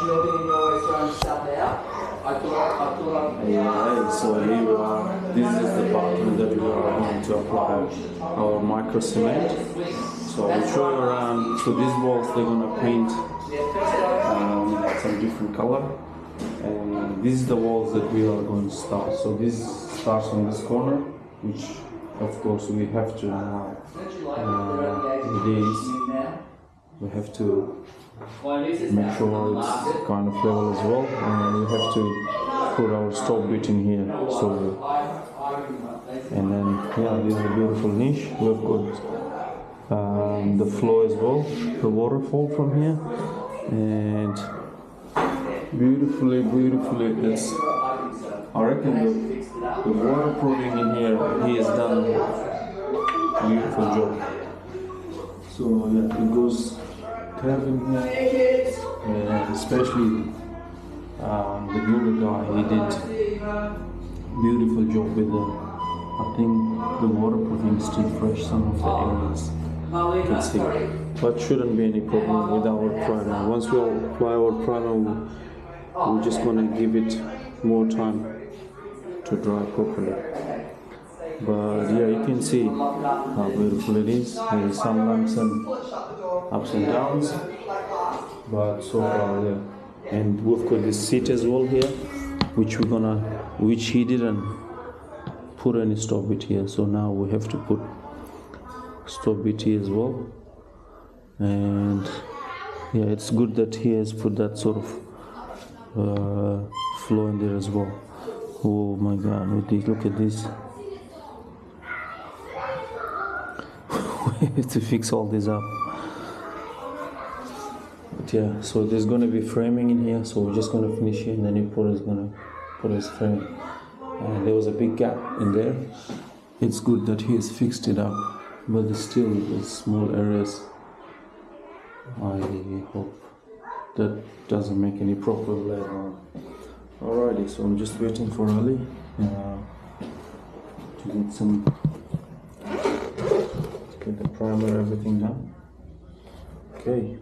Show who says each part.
Speaker 1: Alright, so here we are. This is the bathroom that we are going to apply our microcement. So I'll show you around. So these walls they're gonna paint some different color, and this is the walls that we are going to start. So this starts on this corner, which of course we have to now. We have to make sure it's kind of level as well, and we have to put our stop bit in here. So, and then yeah, this is a beautiful niche. We've got the floor as well, the waterfall from here, and beautifully, it's, I reckon the waterproofing in here, he has done a beautiful job. So yeah, it goes curving here, and especially the builder guy, he did beautiful job with the, I think the waterproofing is still fresh, some of the areas you can see, but shouldn't be any problem with our primer. Once we apply our primer, we're just going to give it more time to dry properly. But yeah, you can see how beautiful it is. There is some lumps and ups and downs, but so far yeah. And we've got this seat as well here, which he didn't put any stop bit here, so now we have to put stop bit here as well. And yeah, it's good that he has put that sort of flow in there as well. Oh my god, look at this. We have to fix all this up. But yeah, so there's gonna be framing in here, so we're just gonna finish it, and then Paul is gonna put his frame. And there was a big gap in there. It's good that he has fixed it up, but there's still small areas. I hope that doesn't make any problem later on. Alrighty, so I'm just waiting for Ali to get the primer, everything done. Okay.